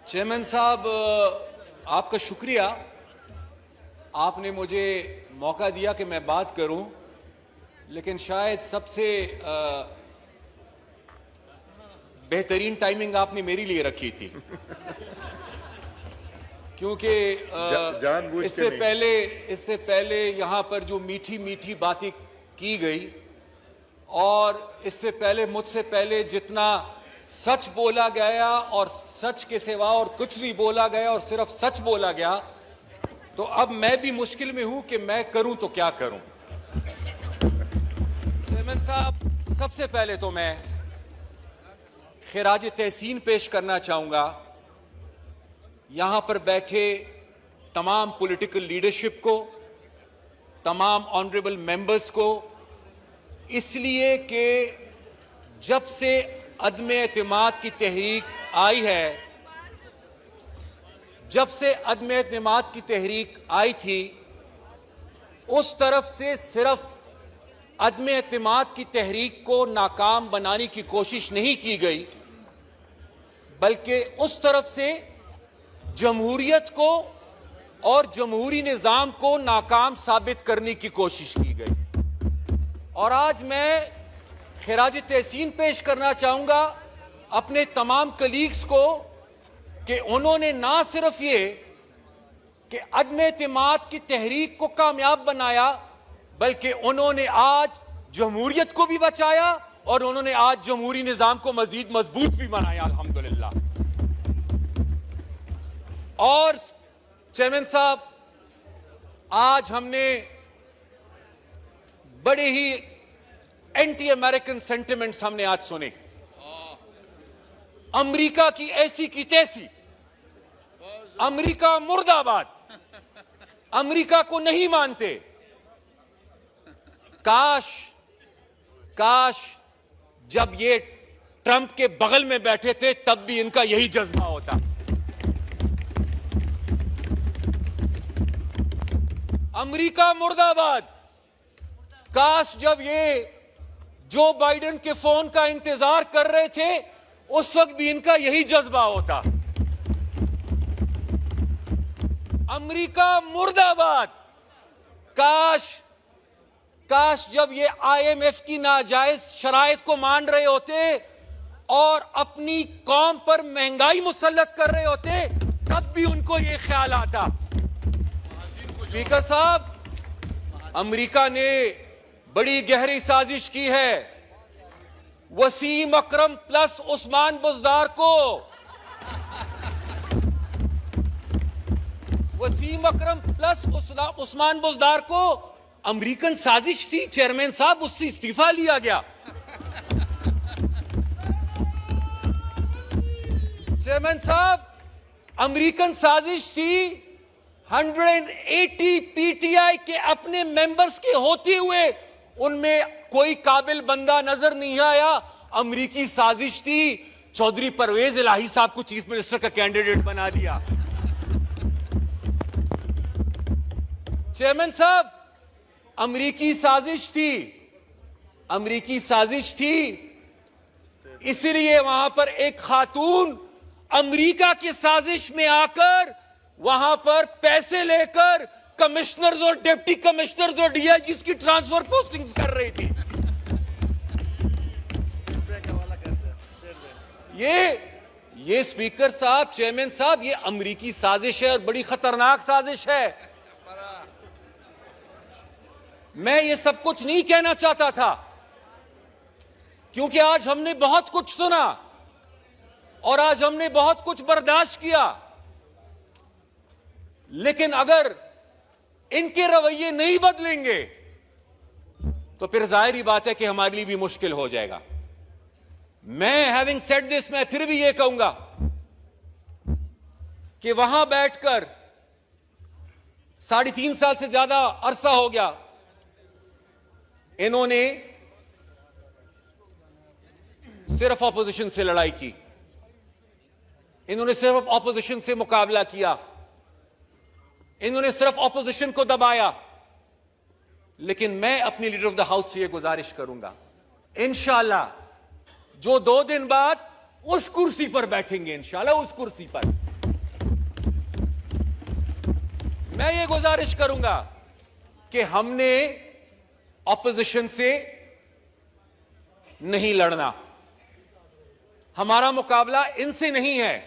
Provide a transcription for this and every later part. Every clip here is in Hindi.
चेयरमैन साहब, आपका शुक्रिया। आपने मुझे मौका दिया कि मैं बात करूं, लेकिन शायद सबसे बेहतरीन टाइमिंग आपने मेरे लिए रखी थी क्योंकि इससे पहले यहां पर जो मीठी मीठी बातें की गई और इससे पहले मुझसे पहले जितना सच बोला गया और सच के सिवा और कुछ नहीं बोला गया और सिर्फ सच बोला गया, तो अब मैं भी मुश्किल में हूं कि मैं करूं तो क्या करूं। चेयरमैन साहब, सबसे पहले तो मैं खिराज तहसीन पेश करना चाहूंगा यहां पर बैठे तमाम पॉलिटिकल लीडरशिप को, तमाम ऑनरेबल मेंबर्स को, इसलिए कि जब से अदम एतमाद की तहरीक आई है, जब से अदम एतमाद की तहरीक आई थी, उस तरफ से सिर्फ अदम एतमाद की तहरीक को नाकाम बनाने की कोशिश नहीं की गई, बल्कि उस तरफ से जमहूरियत को और जमहूरी निज़ाम को नाकाम साबित करने की कोशिश की गई। और आज मैं खिराज तहसीन पेश करना चाहूंगा अपने तमाम कलीग्स को कि उन्होंने ना सिर्फ ये कि अदम एतमाद की तहरीक को कामयाब बनाया, बल्कि उन्होंने आज जमहूरियत को भी बचाया और उन्होंने आज जमहूरी निज़ाम को मजीद मजबूत भी बनाया, अल्हम्दुलिल्लाह। और चेयरमैन साहब, आज हमने बड़े ही एंटी अमेरिकन सेंटिमेंट्स हमने आज सुने। अमेरिका की ऐसी की तैसी, अमेरिका मुर्दाबाद, अमेरिका को नहीं मानते। काश जब ये ट्रंप के बगल में बैठे थे तब भी इनका यही जज्बा होता। अमेरिका मुर्दाबाद। काश जब ये जो बाइडेन के फोन का इंतजार कर रहे थे उस वक्त भी इनका यही जज्बा होता। अमेरिका मुर्दाबाद। काश जब ये IMF की नाजायज शराइत को मान रहे होते और अपनी कौम पर महंगाई मुसल्लत कर रहे होते तब भी उनको ये ख्याल आता। स्पीकर साहब, अमेरिका ने बड़ी गहरी साजिश की है। वसीम अकरम प्लस उस्मान बुज़दार को, वसीम अकरम प्लस उस्मान बुज़दार को अमेरिकन साजिश थी चेयरमैन साहब, उससे इस्तीफा लिया गया। चेयरमैन साहब, अमेरिकन साजिश थी 180 PTI के अपने मेंबर्स के होते हुए उनमें कोई काबिल बंदा नजर नहीं आया। अमेरिकी साजिश थी चौधरी परवेज इलाही साहब को चीफ मिनिस्टर का कैंडिडेट बना दिया। चेयरमैन साहब, अमेरिकी साजिश थी, इसलिए वहां पर एक खातून अमेरिका की साजिश में आकर वहां पर पैसे लेकर कमिश्नर्स और डिप्टी कमिश्नर्स और DIGs की ट्रांसफर पोस्टिंग्स कर रही थी। ये स्पीकर साहब, चेयरमैन साहब, ये अमेरिकी साजिश है और बड़ी खतरनाक साजिश है। मैं ये सब कुछ नहीं कहना चाहता था क्योंकि आज हमने बहुत कुछ सुना और आज हमने बहुत कुछ बर्दाश्त किया, लेकिन अगर इनके रवैये नहीं बदलेंगे तो फिर जाहिर बात है कि हमारे लिए भी मुश्किल हो जाएगा। मैं हैविंग सेड दिस, मैं फिर भी यह कहूंगा कि वहां बैठकर 3.5 साल से ज्यादा अरसा हो गया इन्होंने सिर्फ ऑपोजिशन से लड़ाई की, इन्होंने सिर्फ ऑपोजिशन से मुकाबला किया, इन्होंने सिर्फ ऑपोजिशन को दबाया। लेकिन मैं अपनी लीडर ऑफ द हाउस से यह गुजारिश करूंगा, इंशाअल्लाह जो 2 दिन बाद उस कुर्सी पर बैठेंगे, इंशाअल्लाह उस कुर्सी पर मैं ये गुजारिश करूंगा कि हमने ऑपोजिशन से नहीं लड़ना, हमारा मुकाबला इनसे नहीं है,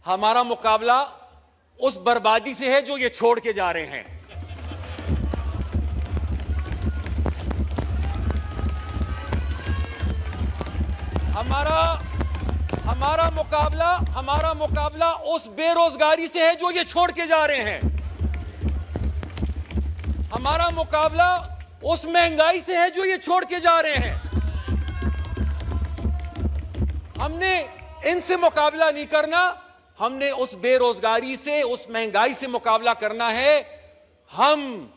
हमारा मुकाबला उस बर्बादी से है जो ये छोड़ के जा रहे हैं। हमारा मुकाबला उस बेरोजगारी से है जो ये छोड़ के जा रहे हैं। हमारा मुकाबला उस महंगाई से है जो ये छोड़ के जा रहे हैं। हमने इनसे मुकाबला नहीं करना, हमने उस बेरोजगारी से, उस महंगाई से मुकाबला करना है। हम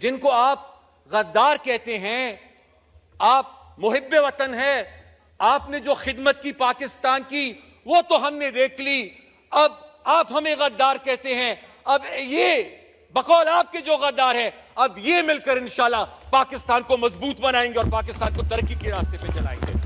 जिनको आप गद्दार कहते हैं, आप मुहिब्बे वतन है, आपने जो खिदमत की पाकिस्तान की वो तो हमने देख ली, अब आप हमें गद्दार कहते हैं। अब ये बकौल आपके जो गद्दार है, अब ये मिलकर इंशाल्लाह पाकिस्तान को मजबूत बनाएंगे और पाकिस्तान को तरक्की के रास्ते पे चलाएंगे।